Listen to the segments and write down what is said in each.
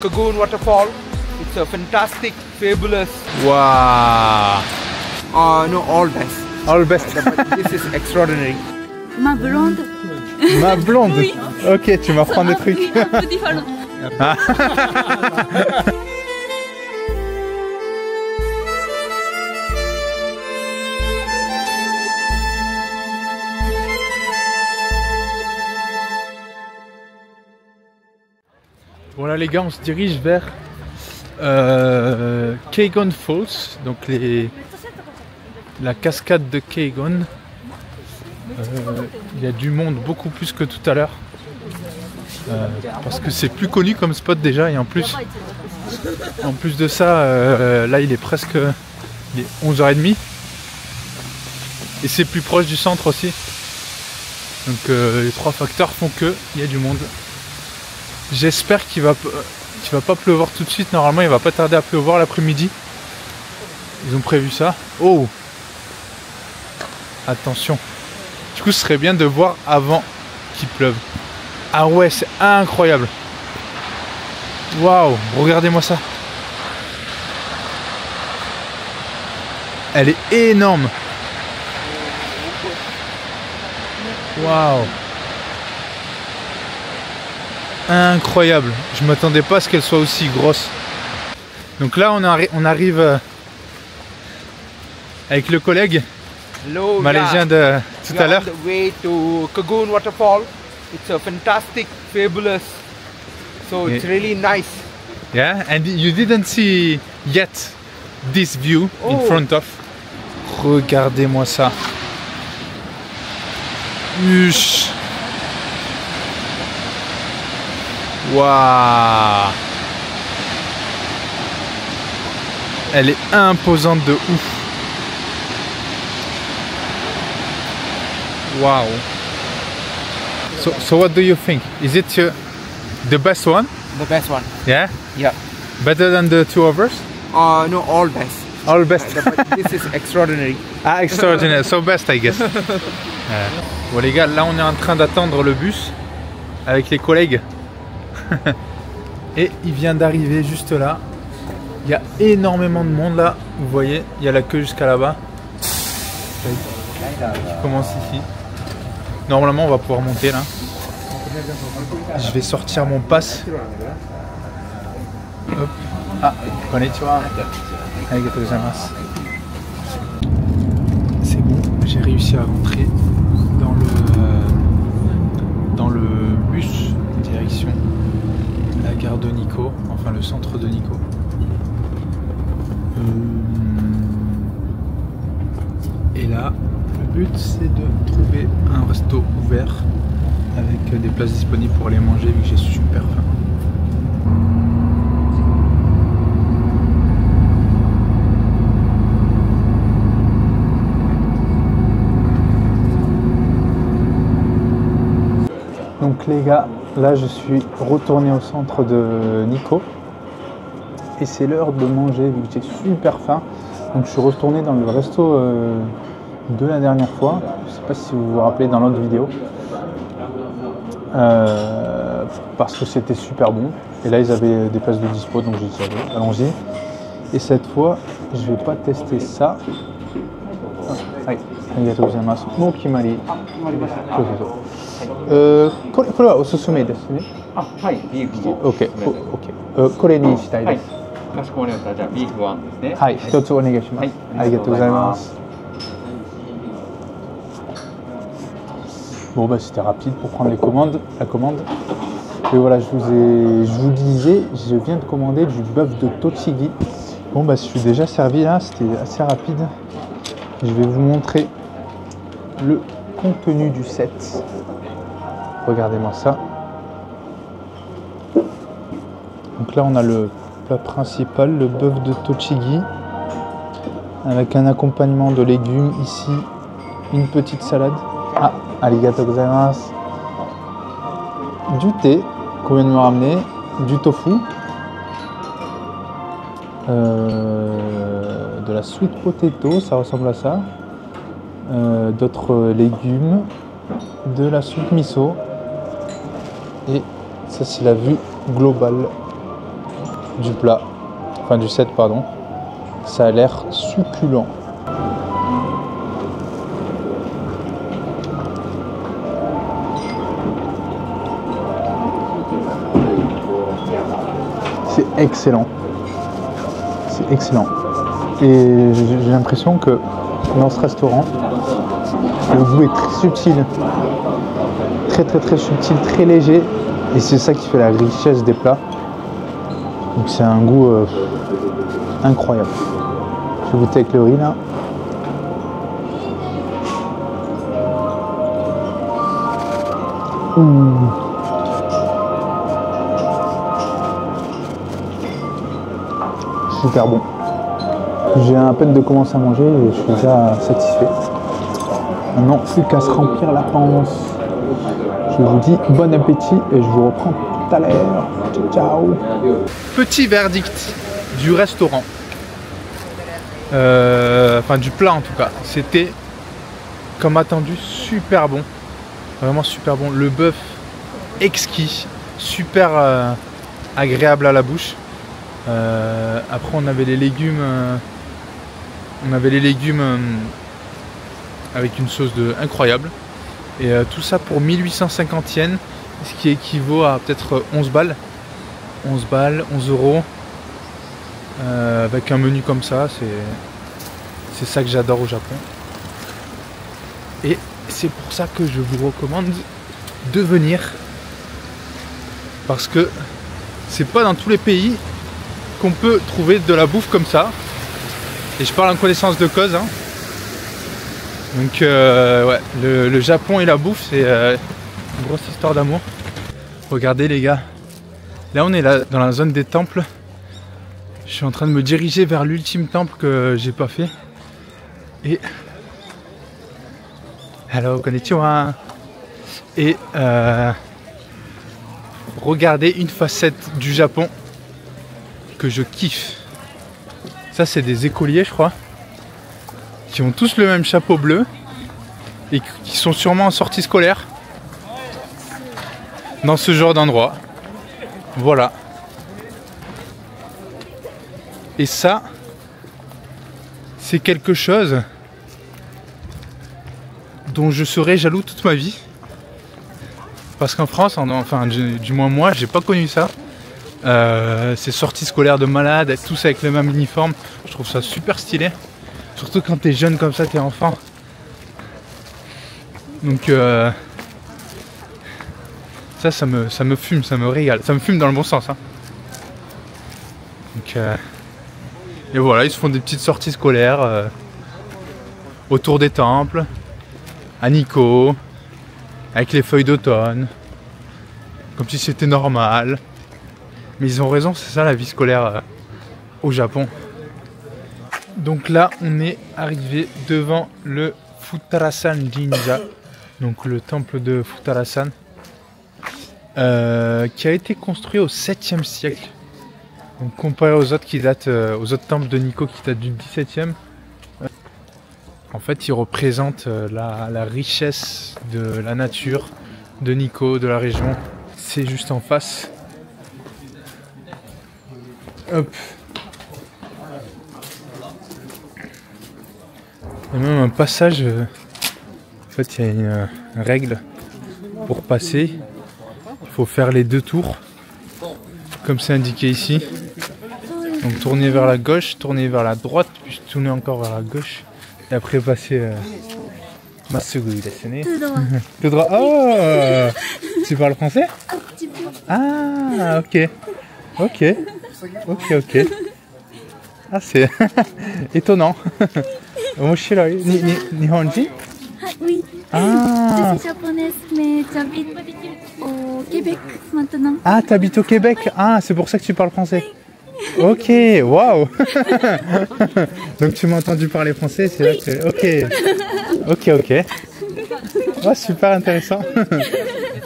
Kagoon waterfall. It's a fantastic, fabulous. Waouh. No, all best. All best. But this is extraordinary. Ma blonde. Ma blonde. Oui. Ok, tu m'apprends des trucs. Oui, un peu différent. Voilà les gars, on se dirige vers Kegon Falls, donc la cascade de Kegon. Il y a du monde, beaucoup plus que tout à l'heure, parce que c'est plus connu comme spot déjà, et en plus de ça, là il est presque 11h30 et c'est plus proche du centre aussi. Donc les trois facteurs font que il y a du monde. J'espère qu'il va pas pleuvoir tout de suite. Normalement, il va pas tarder à pleuvoir l'après-midi. Ils ont prévu ça. Oh! Attention. Du coup, ce serait bien de voir avant qu'il pleuve. Ah ouais, c'est incroyable. Waouh! Regardez-moi ça. Elle est énorme. Waouh! Incroyable, je m'attendais pas à ce qu'elle soit aussi grosse. Donc là on arrive avec le collègue Hello, malaisien de tout à l'heure. On the way to Kagoon waterfall. It's a fantastic, fabulous. So it's really nice. Yeah, and you didn't see yet this view in front of. Regardez-moi ça. Uch. Waouh! Elle est imposante de ouf. Wow. So what do you think? Is it the best one? The best one. Yeah? Yeah. Better than the two others? No, all best. All best. But this is extraordinary. Ah, extraordinary. So best, I guess. Bon les gars, là on est en train d'attendre le bus avec les collègues. Et il vient d'arriver juste là. Il y a énormément de monde là. Vous voyez, il y a la queue jusqu'à là-bas. Qui commence ici. Normalement, on va pouvoir monter là. Je vais sortir mon pass. Hop. Ah, konnichiwa. Arigatou gozaimasu. C'est bon, j'ai réussi à rentrer dans le bus direction la gare de Nikko, enfin le centre de Nikko. Et là, le but c'est de trouver un resto ouvert avec des places disponibles pour aller manger vu que j'ai super faim. Donc les gars, là je suis retourné au centre de Nikko et c'est l'heure de manger vu que j'ai super faim. Donc je suis retourné dans le resto de la dernière fois. Je sais pas si vous vous rappelez dans l'autre vidéo. Parce que c'était super bon. Et là ils avaient des places de dispo donc j'ai dit allons-y. Et cette fois je vais pas tester ça. Arigatou gozaimasu. Mo kimari. これはおすすめですね。はい、ビーフも。OK、これにしたいです。かしこまりました。じゃあビーフワンですね。はい、一つお願いします。ありがとうございます。Bon bah c'était rapide pour prendre la commande. Et voilà, je vous disais, je viens de commander du bœuf de Tochigi. Bon bah je suis déjà servi là, c'était assez rapide. Je vais vous montrer le contenu du set. Regardez-moi ça. Donc là on a le plat principal, le bœuf de Tochigi, avec un accompagnement de légumes ici, une petite salade. Ah, arigatou gozaimasu. Du thé qu'on vient de me ramener, du tofu, de la sweet potato, ça ressemble à ça, d'autres légumes, de la soupe miso. Et ça c'est la vue globale du plat, enfin du set pardon. Ça a l'air succulent. C'est excellent. C'est excellent. Et j'ai l'impression que dans ce restaurant, le goût est très subtil. Très subtil, très léger. Et c'est ça qui fait la richesse des plats. Donc c'est un goût incroyable. Je vais goûter avec le riz là. Super bon. J'ai à peine de commencer à manger et je suis déjà satisfait. Maintenant, plus qu'à se remplir la panse. Je vous dis bon appétit et je vous reprends tout à l'heure. Ciao. Petit verdict du restaurant. Enfin du plat en tout cas. C'était comme attendu super bon. Vraiment super bon. Le bœuf exquis. Super agréable à la bouche. Après on avait les légumes. Avec une sauce incroyable. Et tout ça pour 1850 yens. Ce qui équivaut à peut-être 11 balles. 11 balles, 11 euros. Avec un menu comme ça, c'est ça que j'adore au Japon. Et c'est pour ça que je vous recommande de venir. Parce que c'est pas dans tous les pays qu'on peut trouver de la bouffe comme ça. Et je parle en connaissance de cause. Hein. Donc ouais, le Japon et la bouffe, c'est une grosse histoire d'amour. Regardez les gars. Là on est là dans la zone des temples. Je suis en train de me diriger vers l'ultime temple que j'ai pas fait. Et hello, konnichiwa. Et regardez une facette du Japon que je kiffe. Ça c'est des écoliers je crois. Qui ont tous le même chapeau bleu. Et qui sont sûrement en sortie scolaire. Dans ce genre d'endroit. Voilà. Et ça, c'est quelque chose dont je serai jaloux toute ma vie. Parce qu'en France, enfin du moins moi, j'ai pas connu ça. Ces sorties scolaires de malades, tous avec le même uniforme. Je trouve ça super stylé. Surtout quand t'es jeune comme ça, t'es enfant. Donc ça me fume, ça me régale. Ça me fume dans le bon sens. Hein. Donc et voilà, ils se font des petites sorties scolaires autour des temples, à Nikko, avec les feuilles d'automne, comme si c'était normal. Mais ils ont raison, c'est ça la vie scolaire au Japon. Donc là, on est arrivé devant le Futarasan Jinja, donc le temple de Futarasan, qui a été construit au 7e siècle. Donc comparé aux autres qui datent, aux autres temples de Nikko qui datent du 17e, en fait, il représente la richesse de la nature de Nikko, de la région. C'est juste en face. Hop. Il y a même un passage. En fait, il y a une règle pour passer. Il faut faire les 2 tours, comme c'est indiqué ici. Donc tourner vers la gauche, tourner vers la droite, puis tourner encore vers la gauche. Et après passer Masugu desu ne. Tout droit. Tout droit. Oh, tu parles français? Ah, ok. Ok. Ok, ok. Ah, c'est étonnant. Omoshiroi. Nihonjin? Oui. Ah. Je suis japonaise, mais j'habite au Québec maintenant. Ah, t'habites au Québec? Ah, c'est pour ça que tu parles français. Ok, waouh. Donc tu m'as entendu parler français, c'est là que... Ok. Ok. Oh, super intéressant.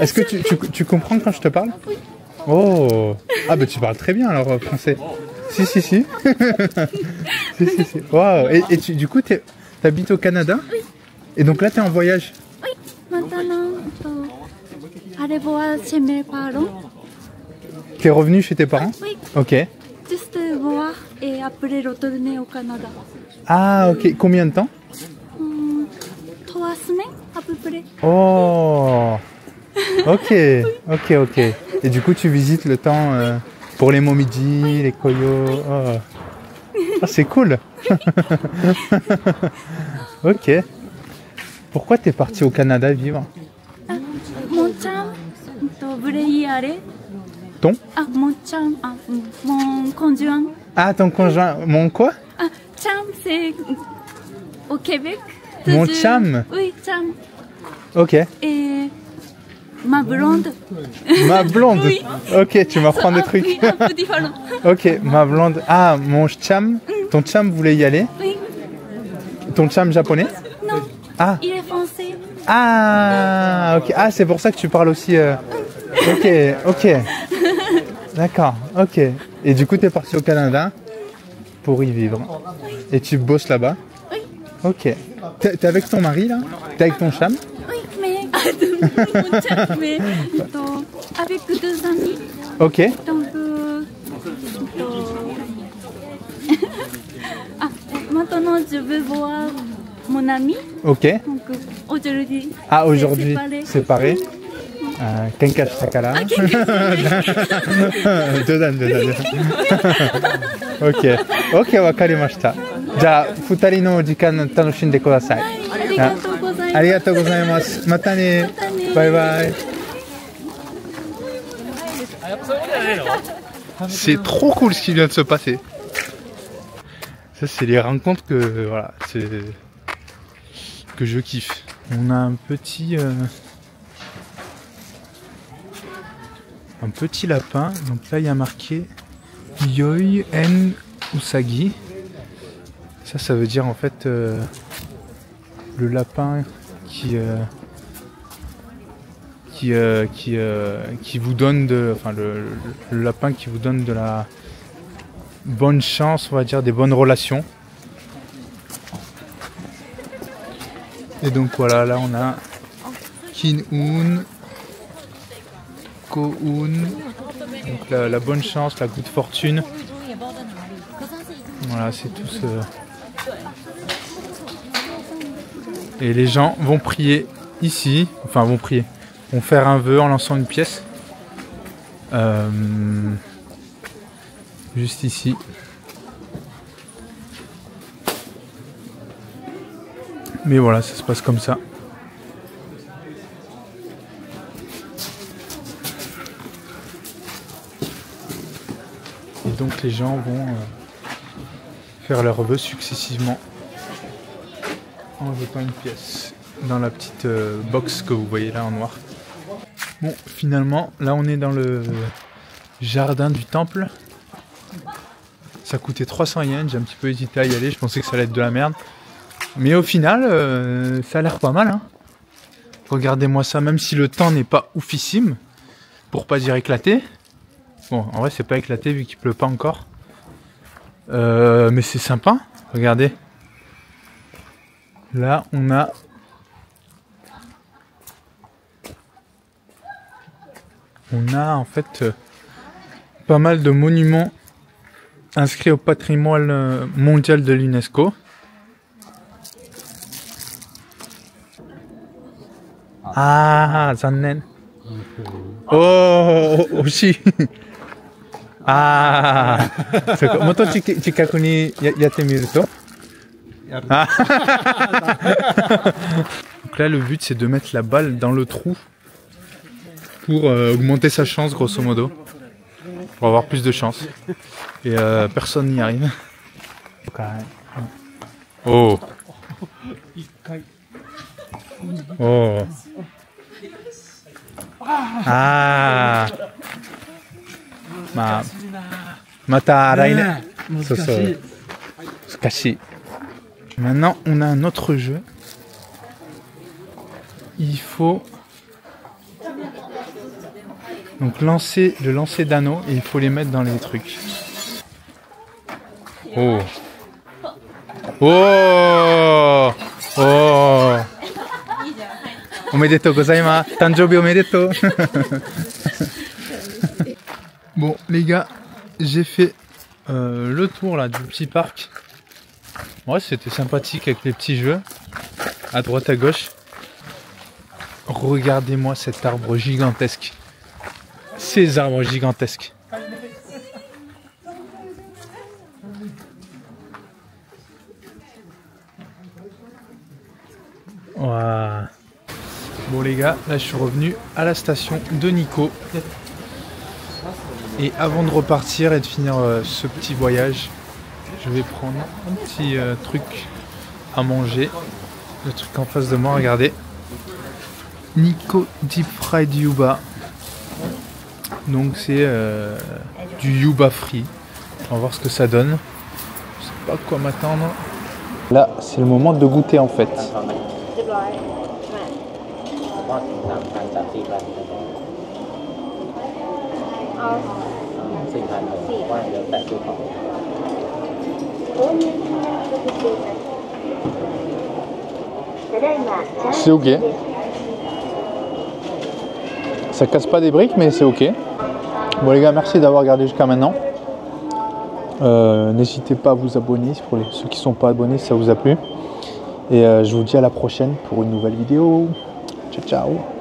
Est-ce que tu comprends quand je te parle? Oh. Ah bah tu parles très bien alors français. Si. Si. Waouh. Et du coup, t'habites au Canada? Oui. Et donc là, t'es en voyage? Oui. Maintenant, aller voir chez mes parents. T'es revenu chez tes parents? Oui. Ok. et après retourner au Canada. Ah, ok. Combien de temps? 3 semaines à peu près. Oh, ok, ok, ok. Et du coup, tu visites le temps pour les momiji, les koyo. Oh. Ah, c'est cool. Ok. Pourquoi t'es parti au Canada vivre? Mon chum voulait y aller. Ton? Ah, mon chum, mon conjoint. Ah, ton conjoint. Mon quoi? Ah, chum, c'est au Québec. Mon toujours- chum? Oui, chum. Ok. Et ma blonde. Ma blonde? Oui. Ok, tu m'apprends des trucs. Oui, un peu différent. Ok, ma blonde. Ah, mon chum. Ton chum voulait y aller? Oui, Ton chum japonais? non, Ah, il est français. ah, ok. Ah, c'est pour ça que tu parles aussi. Ok, ok. D'accord, ok. Et du coup, t'es parti au Canada pour y vivre. Et tu bosses là-bas? Oui. Ok. T'es avec ton mari là? T'es avec ton chum? Oui, mais, mon chum, mais avec 2 amis. Ok. Donc, ah, maintenant je veux voir mon ami. Ok. Donc aujourd'hui. Ah, aujourd'hui, séparé. séparé. Kenkachi Takara. Jodan, jodan. Ok. Ok, わかりました。じゃあ、2人の時間楽しんでください。ありがとうございます。ありがとうございます。またね。またね。バイバイ。C'est trop cool ce qui vient de se passer. Ça, c'est les rencontres que voilà, c'est que je kiffe. On a un petit lapin. Donc là, il y a marqué Yoi en Usagi. Ça veut dire en fait le lapin qui vous donne le lapin qui vous donne de la bonne chance, on va dire, des bonnes relations. Et donc voilà, là on a Kin-un, Ko-un, donc la bonne chance, la good fortune. Voilà, c'est tout ce... Et les gens vont prier ici, enfin vont prier, vont faire un vœu en lançant une pièce. Juste ici. Mais voilà, ça se passe comme ça. Et donc les gens vont faire leurs vœux successivement en jetant une pièce dans la petite box que vous voyez là en noir. Bon, finalement, là on est dans le jardin du temple. Ça coûtait 300 yens, j'ai un petit peu hésité à y aller, je pensais que ça allait être de la merde. Mais au final, ça a l'air pas mal. Hein. Regardez-moi ça, même si le temps n'est pas oufissime, pour pas dire éclaté. Bon, en vrai c'est pas éclaté vu qu'il pleut pas encore. Mais c'est sympa, regardez. Là on a... en fait pas mal de monuments inscrits au patrimoine mondial de l'UNESCO. Ah, zannen. Oh, oshi. Ah, moto chikaku ni yatte miru to. Donc là, le but c'est de mettre la balle dans le trou pour augmenter sa chance, grosso modo, pour avoir plus de chance. Et personne n'y arrive. Oh. Oh. Ah. Mata araine. Sukashi. Maintenant, on a un autre jeu. Il faut donc le lancer d'anneaux et il faut les mettre dans les trucs. Oh. Oh. Oh. Omedetou gozaimasu. Tanjoubi omedetou. Bon, les gars, j'ai fait le tour là du petit parc. Ouais, c'était sympathique avec les petits jeux à droite à gauche. Regardez-moi cet arbre gigantesque. Ces arbres gigantesques. Wow. Bon les gars, là je suis revenu à la station de Nikko. Et avant de repartir et de finir ce petit voyage, je vais prendre un petit truc à manger. Le truc en face de moi, regardez. Nikko Deep Fried Yuba. Donc c'est du Yuba free. On va voir ce que ça donne. Je sais pas quoi m'attendre. Là, c'est le moment de goûter en fait. C'est ok. Ça casse pas des briques, mais c'est ok. Bon les gars, merci d'avoir regardé jusqu'à maintenant. N'hésitez pas à vous abonner pour ceux qui ne sont pas abonnés si ça vous a plu. Et je vous dis à la prochaine pour une nouvelle vidéo. Ciao ciao.